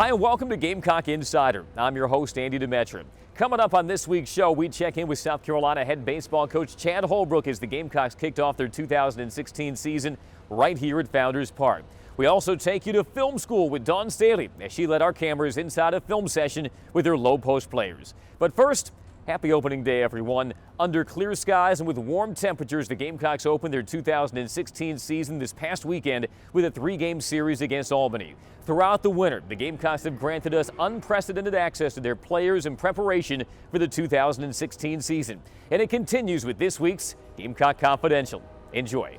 Hi and welcome to Gamecock Insider. I'm your host, Andy Demetra. Coming up on this week's show, we check in with South Carolina head baseball coach Chad Holbrook as the Gamecocks kicked off their 2016 season right here at Founders Park. We also take you to film school with Dawn Staley as she led our cameras inside a film session with her low post players. But first, happy opening day, everyone. Under clear skies and with warm temperatures, the Gamecocks opened their 2016 season this past weekend with a 3-game series against Albany. Throughout the winter, the Gamecocks have granted us unprecedented access to their players in preparation for the 2016 season. And it continues with this week's Gamecock Confidential. Enjoy.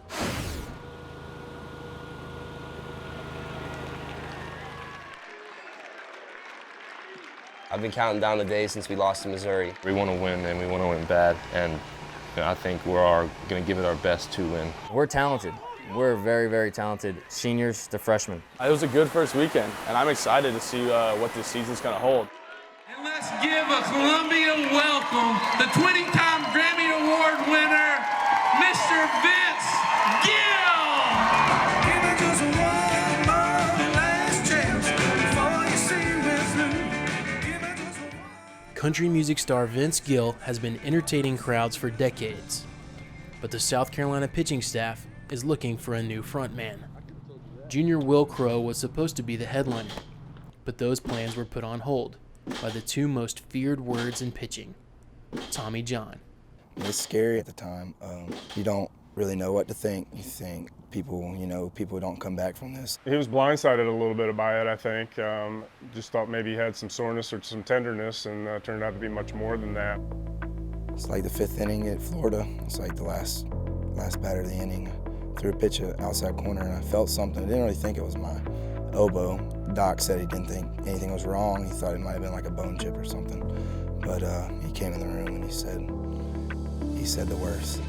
I've been counting down the days since we lost to Missouri. We want to win, and we want to win bad, and I think we're going to give it our best to win. We're talented. We're very, very talented seniors to freshmen. It was a good first weekend, and I'm excited to see what this season's going to hold. And let's give a Columbia welcome, the 20-time Grammy Award winner, Mr. Vince Gill. Country music star Vince Gill has been entertaining crowds for decades, but the South Carolina pitching staff is looking for a new frontman. Junior Will Crow was supposed to be the headliner, but those plans were put on hold by the two most feared words in pitching, Tommy John. It's scary at the time. You don't really know what to think. You think people don't come back from this. He was blindsided a little bit by it, I think. Just thought maybe he had some soreness or some tenderness, and turned out to be much more than that. It's like the 5th inning at Florida. It's like the last batter of the inning. Threw a pitch outside corner, and I felt something. I didn't really think it was my elbow. Doc said he didn't think anything was wrong. He thought it might have been like a bone chip or something. But he came in the room and he said the worst.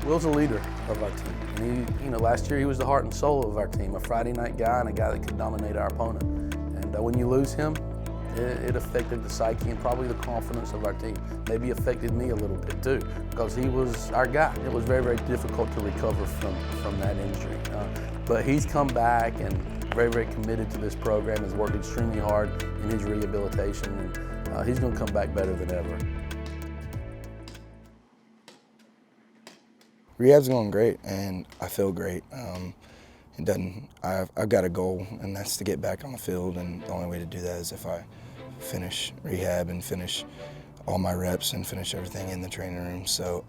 Will's a leader of our team. And he, last year he was the heart and soul of our team, a Friday night guy and a guy that could dominate our opponent. And when you lose him, it affected the psyche and probably the confidence of our team. Maybe affected me a little bit too, because he was our guy. It was very, very difficult to recover from that injury. But he's come back and very, very committed to this program, has worked extremely hard in his rehabilitation, and he's going to come back better than ever. Rehab's going great, and I feel great. I've got a goal, and that's to get back on the field, and the only way to do that is if I finish rehab and finish all my reps and finish everything in the training room. So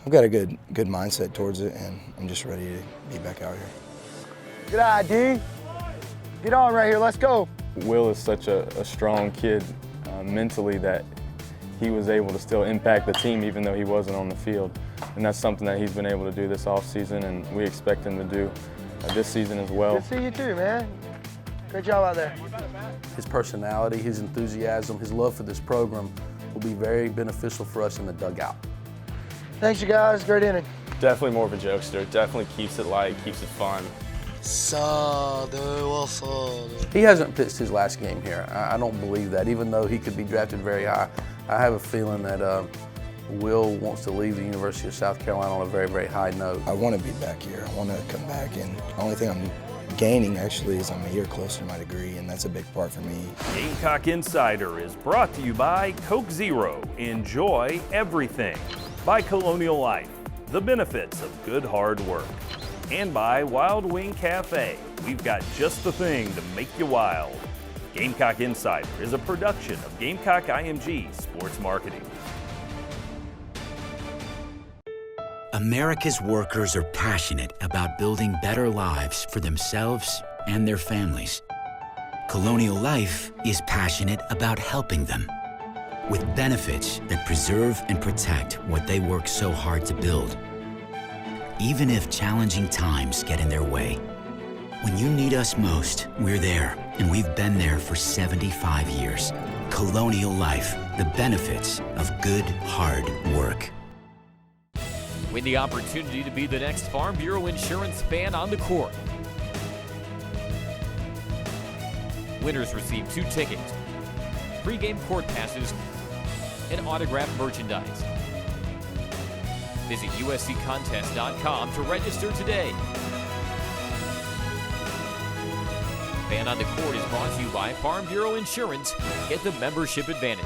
I've got a good mindset towards it, and I'm just ready to be back out here. Good idea. Get on right here, let's go. Will is such a strong kid mentally that he was able to still impact the team even though he wasn't on the field. And that's something that he's been able to do this offseason, and we expect him to do this season as well. Good to see you too, man. Great job out there. His personality, his enthusiasm, his love for this program will be very beneficial for us in the dugout. Thanks, you guys. Great inning. Definitely more of a jokester. Definitely keeps it light, keeps it fun. He hasn't pitched his last game here. I don't believe that, even though he could be drafted very high. I have a feeling that Will wants to leave the University of South Carolina on a very, very high note. I want to be back here. I want to come back, and the only thing I'm gaining actually is I'm a year closer to my degree, and that's a big part for me. Gamecock Insider is brought to you by Coke Zero. Enjoy everything. By Colonial Life, the benefits of good hard work. And by Wild Wing Cafe. We've got just the thing to make you wild. Gamecock Insider is a production of Gamecock IMG Sports Marketing. America's workers are passionate about building better lives for themselves and their families. Colonial Life is passionate about helping them with benefits that preserve and protect what they work so hard to build, even if challenging times get in their way. When you need us most, we're there, and we've been there for 75 years. Colonial Life, the benefits of good, hard work. Win the opportunity to be the next Farm Bureau Insurance fan on the court. Winners receive 2 tickets, pre-game court passes, and autographed merchandise. Visit usccontest.com to register today. Fan on the Court is brought to you by Farm Bureau Insurance. Get the membership advantage.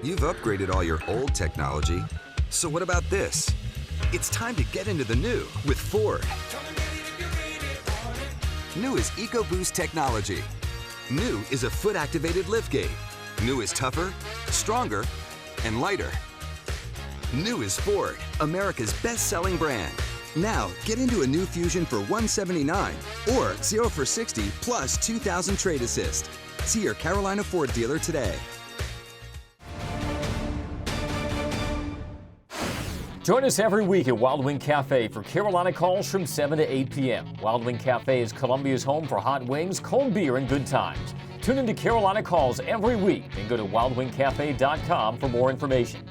You've upgraded all your old technology, so what about this? It's time to get into the new with Ford. New is EcoBoost technology. New is a foot-activated liftgate. New is tougher, stronger, and lighter. New is Ford, America's best-selling brand. Now, get into a new Fusion for $179 or 0 for 60 plus 2,000 trade assist. See your Carolina Ford dealer today. Join us every week at Wild Wing Cafe for Carolina Calls from 7 to 8 p.m. Wild Wing Cafe is Columbia's home for hot wings, cold beer, and good times. Tune into Carolina Calls every week and go to wildwingcafe.com for more information.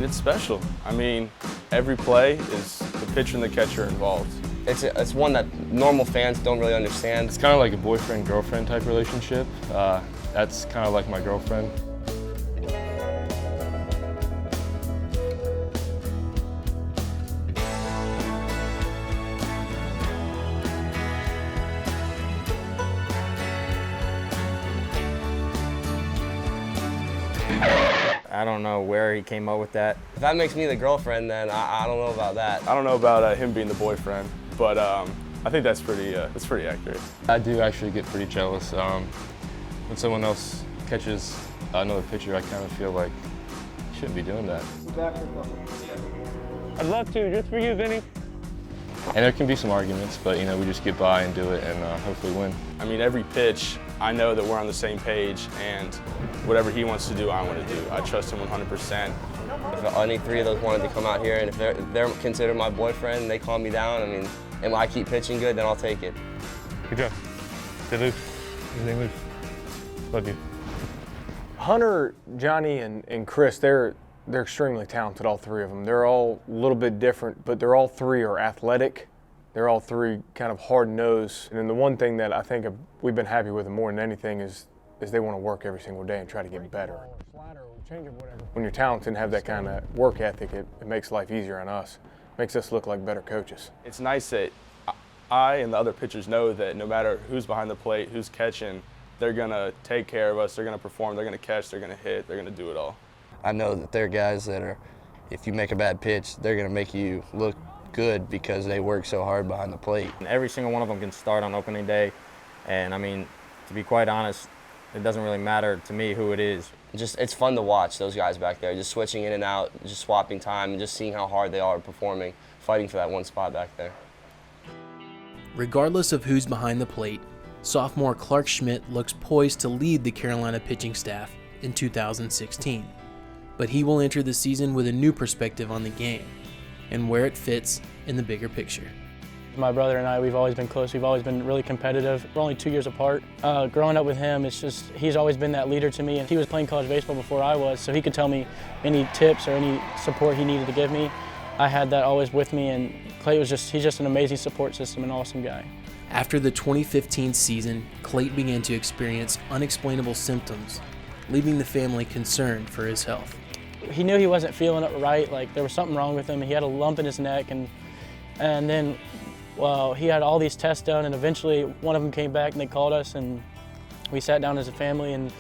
It's special. I mean, every play is the pitcher and the catcher involved. It's one that normal fans don't really understand. It's kind of like a boyfriend-girlfriend type relationship. That's kind of like my girlfriend. I don't know where he came up with that. If that makes me the girlfriend, then I don't know about that. I don't know about him being the boyfriend, but I think that's pretty accurate. I do actually get pretty jealous. When someone else catches another pitcher, I kind of feel like I shouldn't be doing that. I'd love to, just for you, Vinny. And there can be some arguments, but you know, we just get by and do it and hopefully win. I mean, every pitch, I know that we're on the same page, and whatever he wants to do, I want to do. I trust him 100%. If any three of those wanted to come out here, and if they're considered my boyfriend and they calm me down, I mean, and I keep pitching good, then I'll take it. Good job. Good Luke. Everything Luke. Love you. Hunter, Johnny, and Chris, they're extremely talented, all three of them. They're all a little bit different, but they're all three are athletic. They're all three kind of hard-nosed. And then the one thing that I think we've been happy with them more than anything is they want to work every single day and try to get better. When you're talented and have that kind of work ethic, it makes life easier on us. It makes us look like better coaches. It's nice that I and the other pitchers know that no matter who's behind the plate, who's catching, they're going to take care of us, they're going to perform, they're going to catch, they're going to hit, they're going to do it all. I know that they're guys that are, if you make a bad pitch, they're going to make you look good because they work so hard behind the plate. And every single one of them can start on opening day, and I mean, to be quite honest, it doesn't really matter to me who it is. It's fun to watch those guys back there, just switching in and out, just swapping time, and just seeing how hard they are performing, fighting for that one spot back there. Regardless of who's behind the plate, sophomore Clark Schmidt looks poised to lead the Carolina pitching staff in 2016. But he will enter the season with a new perspective on the game and where it fits in the bigger picture. My brother and I, we've always been close. We've always been really competitive. We're only 2 years apart. Growing up with him, he's always been that leader to me. And he was playing college baseball before I was, so he could tell me any tips or any support he needed to give me. I had that always with me, and Clay he's just an amazing support system, an awesome guy. After the 2015 season, Clayton began to experience unexplainable symptoms, leaving the family concerned for his health. He knew he wasn't feeling it right, like there was something wrong with him. He had a lump in his neck, and then he had all these tests done, and eventually one of them came back and they called us, and we sat down as a family, and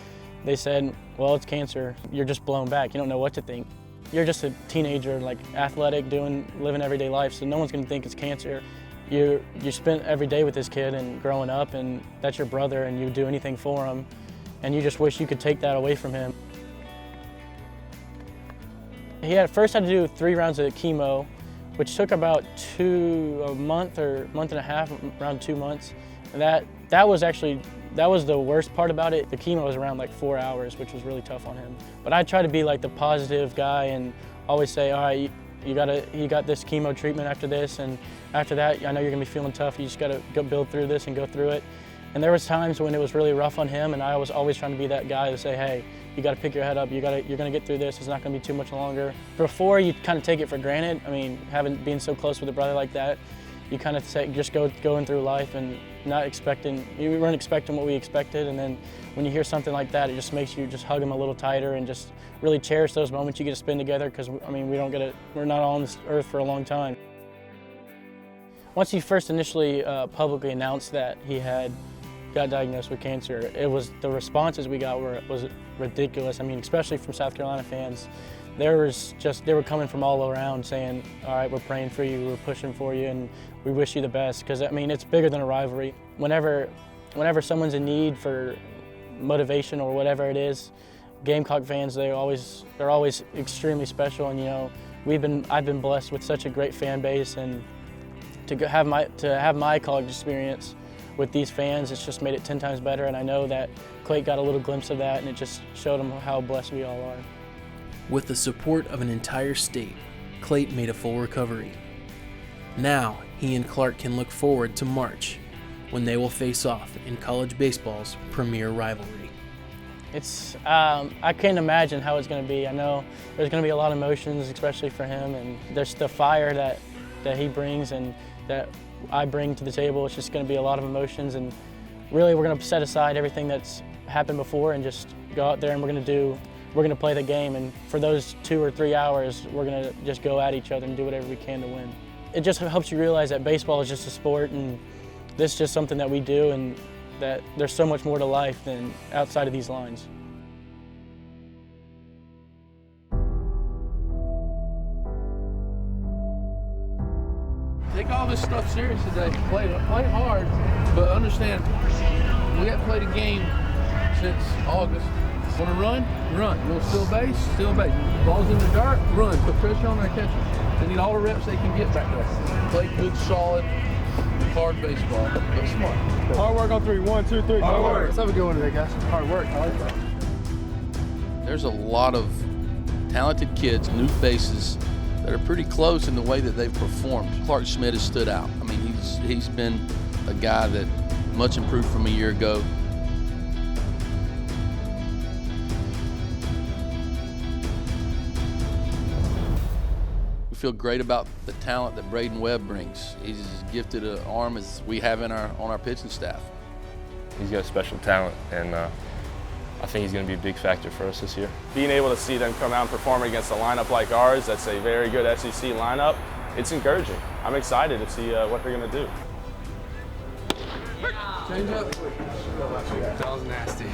they said, well, it's cancer. You're just blown back. You don't know what to think. You're just a teenager, like athletic, living everyday life, so no one's gonna think it's cancer. You spent every day with this kid and growing up, and that's your brother, and you do anything for him, and you just wish you could take that away from him. He first had to do 3 rounds of chemo, which took about a month or month and a half, around 2 months. And that was the worst part about it. The chemo was around like 4 hours, which was really tough on him. But I try to be like the positive guy and always say, all right, you got this chemo treatment after this, and after that, I know you're gonna be feeling tough. You just gotta go build through this and go through it. And there was times when it was really rough on him, and I was always trying to be that guy to say, hey, you gotta pick your head up. You're gonna get through this. It's not gonna be too much longer. Before, you kind of take it for granted. I mean, being so close with a brother like that, you kind of just going through life and we weren't expecting what we expected, and then when you hear something like that, it just makes you just hug him a little tighter and just really cherish those moments you get to spend together, because I mean, we're not on this earth for a long time. Once he first initially publicly announced that he got diagnosed with cancer, the responses we got was ridiculous. I mean, especially from South Carolina fans. They were coming from all around saying, all right, we're praying for you, we're pushing for you, and we wish you the best. Because I mean, it's bigger than a rivalry. Whenever someone's in need for motivation or whatever it is, Gamecock fans, they're always extremely special. And you know, I've been blessed with such a great fan base, and to have my college experience with these fans, it's just made it 10 times better. And I know that Clay got a little glimpse of that, and it just showed him how blessed we all are. With the support of an entire state, Clayton made a full recovery. Now, he and Clark can look forward to March, when they will face off in college baseball's premier rivalry. I can't imagine how it's going to be. I know there's going to be a lot of emotions, especially for him, and there's the fire that he brings and that I bring to the table. It's just going to be a lot of emotions, and really we're going to set aside everything that's happened before and just go out there and we're going to play the game, and for those 2 or 3 hours, we're going to just go at each other and do whatever we can to win. It just helps you realize that baseball is just a sport, and this is just something that we do, and that there's so much more to life than outside of these lines. Take all this stuff serious today. Play hard, but understand we haven't played a game since August. Want to run? Run. You want to steal base? Steal base. Ball's in the dark? Run. Put pressure on our catchers. They need all the reps they can get back there. Play good, solid, hard baseball, but smart. Hard work on 3. 1, 2, 3. Hard work. Let's have a good one today, guys. Hard work. I like that. There's a lot of talented kids, new faces, that are pretty close in the way that they've performed. Clark Schmidt has stood out. I mean, he's been a guy that much improved from a year ago. We feel great about the talent that Braden Webb brings. He's as gifted an arm as we have on our pitching staff. He's got special talent, and I think he's going to be a big factor for us this year. Being able to see them come out and perform against a lineup like ours, that's a very good SEC lineup, it's encouraging. I'm excited to see what they're going to do. Change up. That was nasty.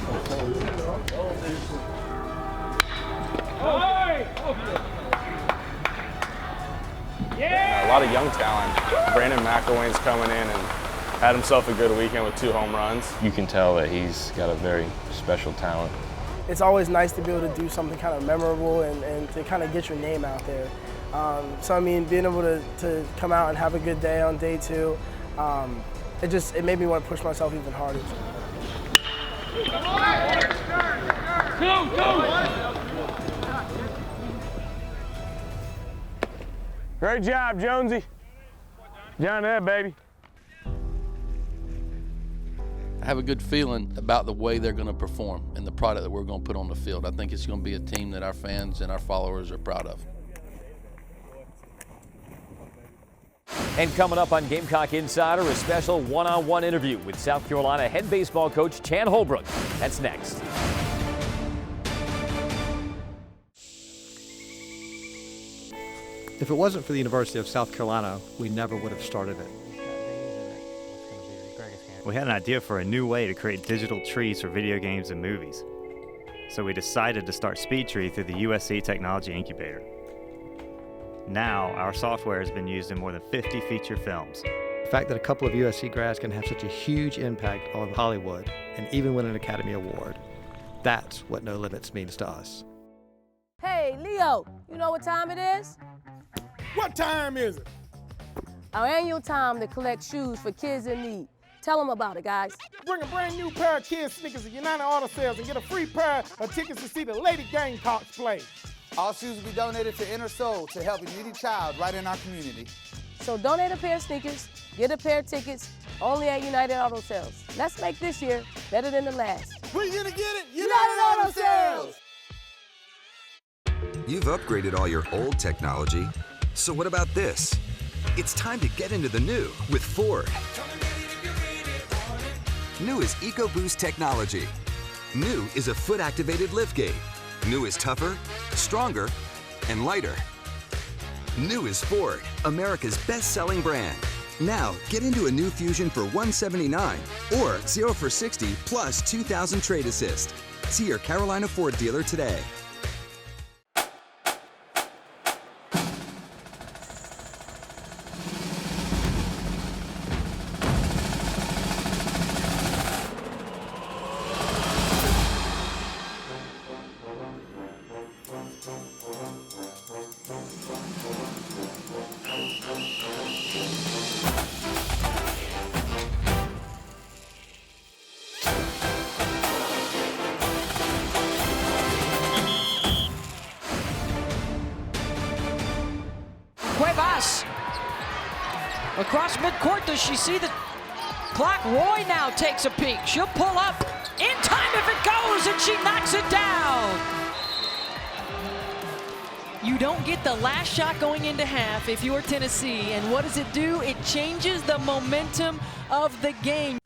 A lot of young talent. Brandon McElwain's coming in and had himself a good weekend with 2 home runs. You can tell that he's got a very special talent. It's always nice to be able to do something kind of memorable and to kind of get your name out there. So I mean, being able to come out and have a good day on day 2, it made me want to push myself even harder. Great job, Jonesy. Down there, baby. I have a good feeling about the way they're going to perform and the product that we're going to put on the field. I think it's going to be a team that our fans and our followers are proud of. And coming up on Gamecock Insider, a special one-on-one interview with South Carolina head baseball coach Chan Holbrook. That's next. If it wasn't for the University of South Carolina, we never would have started it. We had an idea for a new way to create digital trees for video games and movies. So we decided to start SpeedTree through the USC Technology Incubator. Now, our software has been used in more than 50 feature films. The fact that a couple of USC grads can have such a huge impact on Hollywood and even win an Academy Award, that's what No Limits means to us. Hey, Leo, you know what time it is? What time is it? Our annual time to collect shoes for kids in need. Tell them about it, guys. Bring a brand new pair of kids sneakers at United Auto Sales and get a free pair of tickets to see the Lady Gamecocks play. All shoes will be donated to Inner Soul to help a needy child right in our community. So donate a pair of sneakers, get a pair of tickets, only at United Auto Sales. Let's make this year better than the last. Where you gonna get it? United Auto Sales! You've upgraded all your old technology, so what about this? It's time to get into the new with Ford. New is EcoBoost technology. New is a foot-activated liftgate. New is tougher, stronger, and lighter. New is Ford, America's best-selling brand. Now, get into a new Fusion for $179 or 0 for $60 plus $2,000 trade assist. See your Carolina Ford dealer today. Cuevas. Across midcourt, does she see the clock? Roy now takes a peek. She'll pull up in time if it goes, and she knocks it down. You don't get the last shot going into half if you're Tennessee, and what does it do? It changes the momentum of the game.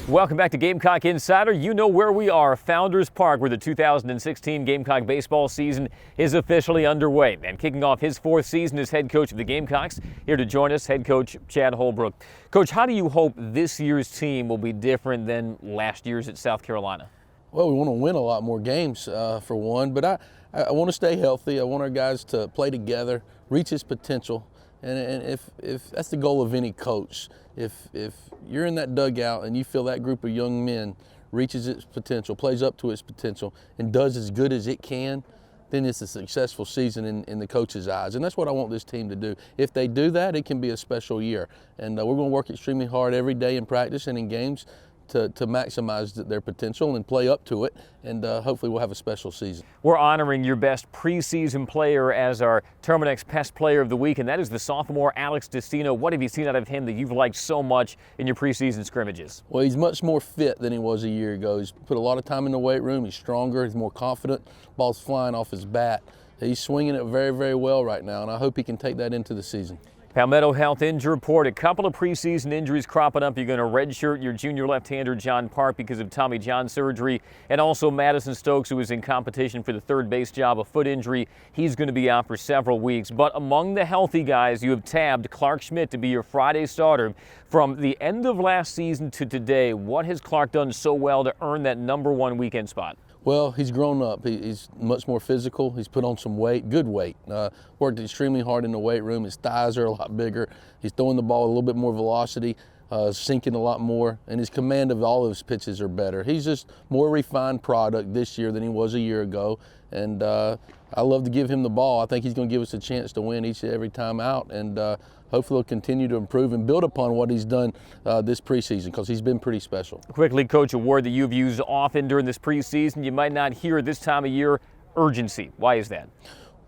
Welcome back to Gamecock Insider. You know where we are, Founders Park, where the 2016 Gamecock baseball season is officially underway. And kicking off his 4th season as head coach of the Gamecocks, here to join us, head coach Chad Holbrook. Coach, how do you hope this year's team will be different than last year's at South Carolina? Well, we want to win a lot more games, for one, but I want to stay healthy. I want our guys to play together, reach his potential. And if that's the goal of any coach, if you're in that dugout and you feel that group of young men reaches its potential, plays up to its potential, and does as good as it can, then it's a successful season in the coach's eyes. And that's what I want this team to do. If they do that, it can be a special year. And we're going to work extremely hard every day in practice and in games to maximize their potential and play up to it, and hopefully we'll have a special season. We're honoring your best preseason player as our Terminex Pest Player of the Week, and that is the sophomore Alex Destino. What have you seen out of him that you've liked so much in your preseason scrimmages? Well, he's much more fit than he was a year ago. He's put a lot of time in the weight room. He's stronger. He's more confident. Ball's flying off his bat. He's swinging it very, very well right now, and I hope he can take that into the season. Palmetto Health Injury Report, a couple of preseason injuries cropping up. You're going to redshirt your junior left-hander John Park because of Tommy John surgery, and also Madison Stokes, who is in competition for the third base job, a foot injury. He's going to be out for several weeks. But among the healthy guys, you have tabbed Clark Schmidt to be your Friday starter. From the end of last season to today, what has Clark done so well to earn that #1 weekend spot? Well, he's grown up. He's much more physical. He's put on some weight, good weight. Worked extremely hard in the weight room. His thighs are a lot bigger. He's throwing the ball a little bit more velocity, sinking a lot more, and his command of all of his pitches are better. He's just more refined product this year than he was a year ago, and I love to give him the ball. I think he's going to give us a chance to win each and every time out, and hopefully he'll continue to improve and build upon what he's done this preseason, because he's been pretty special. Quickly, Coach, a word that you've used often during this preseason, you might not hear this time of year, urgency. Why is that?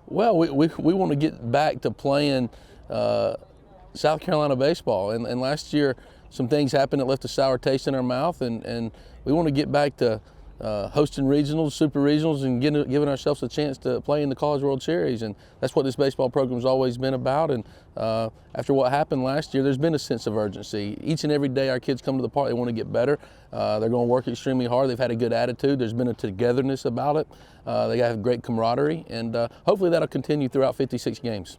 Well, we want to get back to playing South Carolina baseball, and last year some things happened that left a sour taste in our mouth, and we want to get back to hosting regionals, super regionals, and giving ourselves a chance to play in the College World Series. And that's what this baseball program's always been about. And after what happened last year, there's been a sense of urgency. Each and every day our kids come to the park, they want to get better. They're going to work extremely hard. They've had a good attitude. There's been a togetherness about it. They have great camaraderie, and hopefully that'll continue throughout 56 games.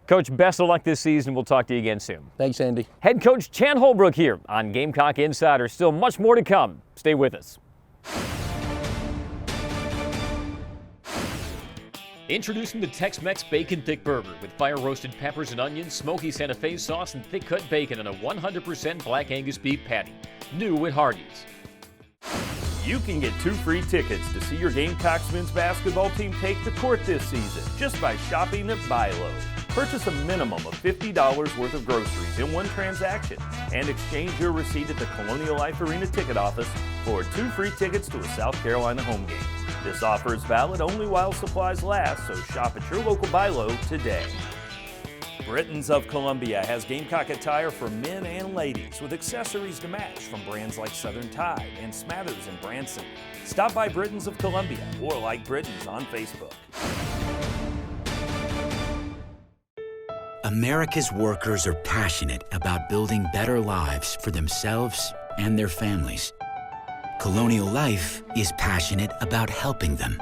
Coach, best of luck this season. We'll talk to you again soon. Thanks, Andy. Head coach Chad Holbrook here on Gamecock Insider. Still much more to come. Stay with us. Introducing the Tex-Mex Bacon Thick Burger with fire-roasted peppers and onions, smoky Santa Fe sauce, and thick-cut bacon on a 100% Black Angus beef patty. New at Hardee's. You can get 2 free tickets to see your Gamecocks men's basketball team take the court this season just by shopping at Buy Low. Purchase a minimum of $50 worth of groceries in one transaction and exchange your receipt at the Colonial Life Arena ticket office for 2 free tickets to a South Carolina home game. This offer is valid only while supplies last, so shop at your local Bi-Lo today. Britton's of Columbia has Gamecock attire for men and ladies with accessories to match from brands like Southern Tide and Smathers and Branson. Stop by Britton's of Columbia or like Britton's on Facebook. America's workers are passionate about building better lives for themselves and their families. Colonial Life is passionate about helping them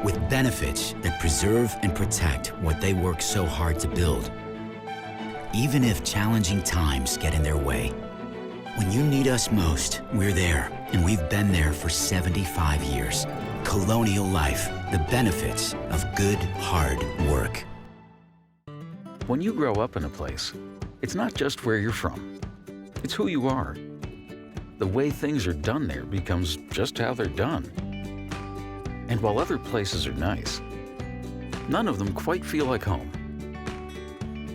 with benefits that preserve and protect what they work so hard to build. Even if challenging times get in their way, when you need us most, we're there, and we've been there for 75 years. Colonial Life, the benefits of good, hard work. When you grow up in a place, it's not just where you're from, it's who you are. The way things are done there becomes just how they're done. And while other places are nice, none of them quite feel like home.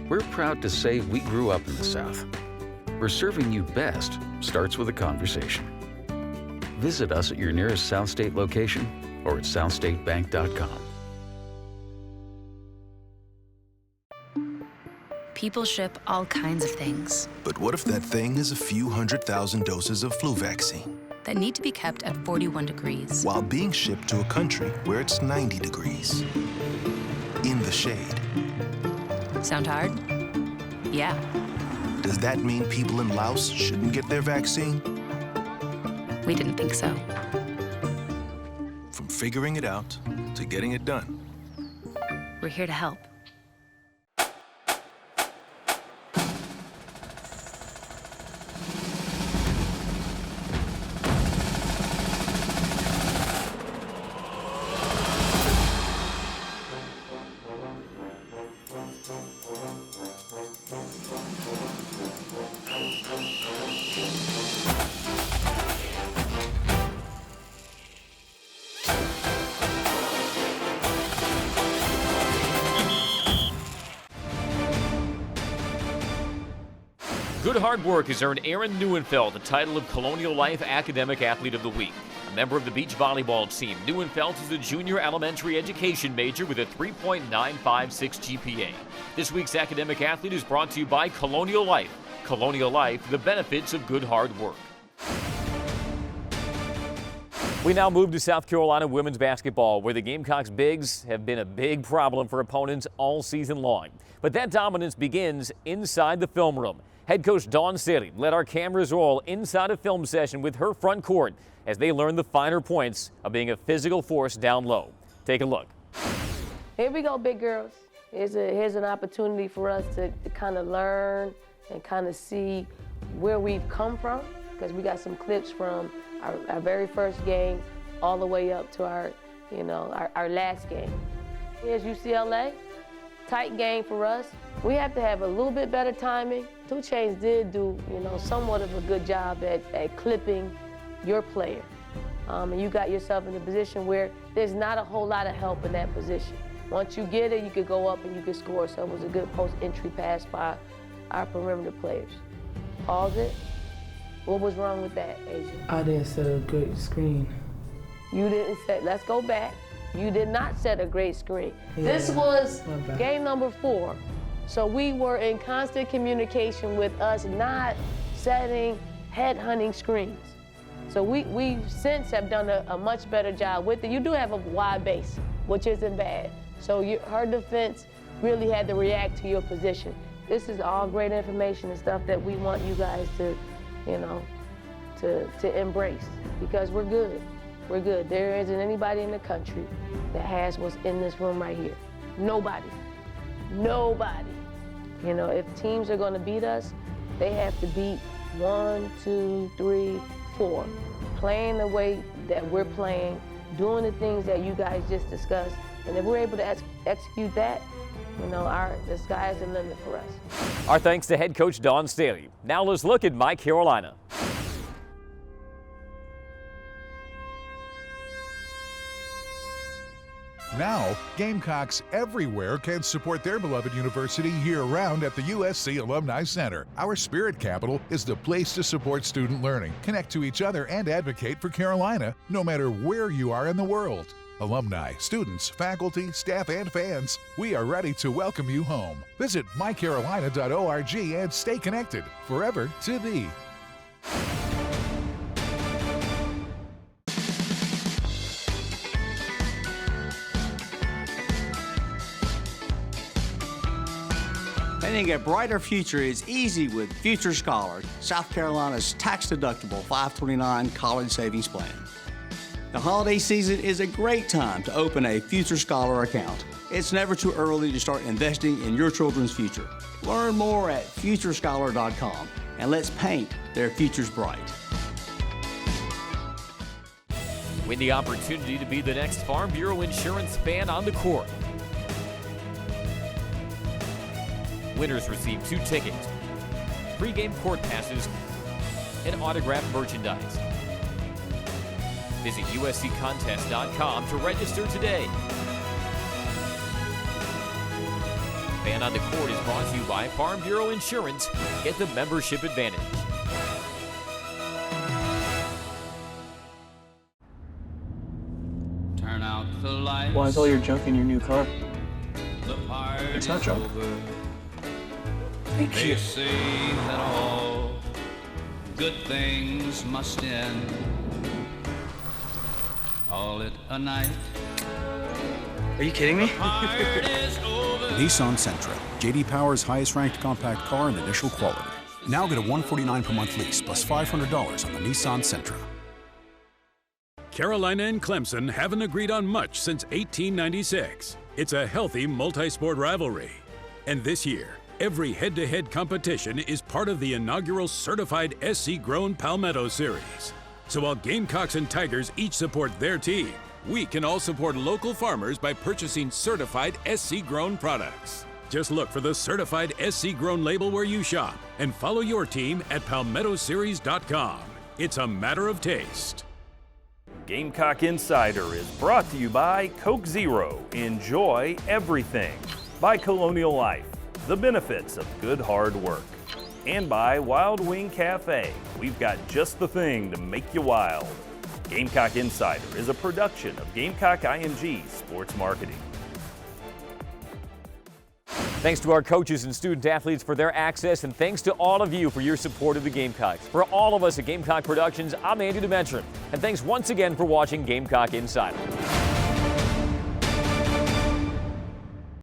We're proud to say we grew up in the South, where serving you best starts with a conversation. Visit us at your nearest South State location or at southstatebank.com. People ship all kinds of things But what if that thing is a few 100,000 doses of flu vaccine that need to be kept at 41 degrees. while being shipped to a country where it's 90 degrees? In the shade. Sound hard? Yeah. Does that mean people in Laos shouldn't get their vaccine? We didn't think so. From figuring it out to getting it done. We're here to help. Good hard work has earned Aaron Neuenfeld the title of Colonial Life Academic Athlete of the Week. A member of the beach volleyball team, Neuenfeld is a junior elementary education major with a 3.956 GPA. This week's academic athlete is brought to you by Colonial Life. Colonial Life, the benefits of good hard work. We now move to South Carolina women's basketball, where the Gamecocks bigs have been a big problem for opponents all season long. But that dominance begins inside the film room. Head coach Dawn Staley led our cameras roll inside a film session with her front court as they learned the finer points of being a physical force down low. Take a look. Here we go, big girls. Here's an opportunity for us to kind of learn and kind of see where we've come from, because we got some clips from our very first game all the way up to our last game. Here's UCLA, tight game for us. We have to have a little bit better timing. 2 Chainz did do, somewhat of a good job at clipping your player. And you got yourself in a position where there's not a whole lot of help in that position. Once you get it, you could go up and you could score. So it was a good post-entry pass by our perimeter players. Pause it. What was wrong with that, Asia? I didn't set a great screen. You didn't set, let's go back. You did not set a great screen. Yeah, This was my bad. game number 4. So we were in constant communication with us not setting head-hunting screens. So we since have done a much better job with it. You do have a wide base, which isn't bad. So her defense really had to react to your position. This is all great information and stuff that we want you guys to embrace, because we're good. We're good. There isn't anybody in the country that has what's in this room right here. Nobody. Nobody. If teams are going to beat us, they have to beat 1, 2, 3, 4. Playing the way that we're playing, doing the things that you guys just discussed. And if we're able to execute that, the sky's the limit for us. Our thanks to head coach Dawn Staley. Now let's look at Mike Carolina. Now, Gamecocks everywhere can support their beloved university year-round at the USC Alumni Center. Our spirit capital is the place to support student learning, connect to each other, and advocate for Carolina, no matter where you are in the world. Alumni, students, faculty, staff, and fans, we are ready to welcome you home. Visit mycarolina.org and stay connected forever to thee. Planning a brighter future is easy with Future Scholar, South Carolina's tax-deductible 529 college savings plan. The holiday season is a great time to open a Future Scholar account. It's never too early to start investing in your children's future. Learn more at futurescholar.com and let's paint their futures bright. Win the opportunity to be the next Farm Bureau Insurance fan on the court. Winners receive 2 tickets, pre-game court passes, and autographed merchandise. Visit usccontest.com to register today. Fan on the Court is brought to you by Farm Bureau Insurance. Get the membership advantage. Turn out the lights. Why is all your junk in your new car? It's not junk. They say that all good things must end. Call it a night. Are you kidding me? Nissan Sentra, J.D. Power's highest-ranked compact car in initial quality. Now get a $149 per month lease plus $500 on the Nissan Sentra. Carolina and Clemson haven't agreed on much since 1896. It's a healthy multi-sport rivalry. And this year, every head-to-head competition is part of the inaugural certified SC-grown Palmetto Series. So while Gamecocks and Tigers each support their team, we can all support local farmers by purchasing certified SC-grown products. Just look for the certified SC-grown label where you shop and follow your team at palmettoseries.com. It's a matter of taste. Gamecock Insider is brought to you by Coke Zero. Enjoy everything. By Colonial Life, the benefits of good hard work. And by Wild Wing Cafe. We've got just the thing to make you wild. Gamecock Insider is a production of Gamecock IMG Sports Marketing. Thanks to our coaches and student athletes for their access, and thanks to all of you for your support of the Gamecocks. For all of us at Gamecock Productions, I'm Andy Demetrin, and thanks once again for watching Gamecock Insider.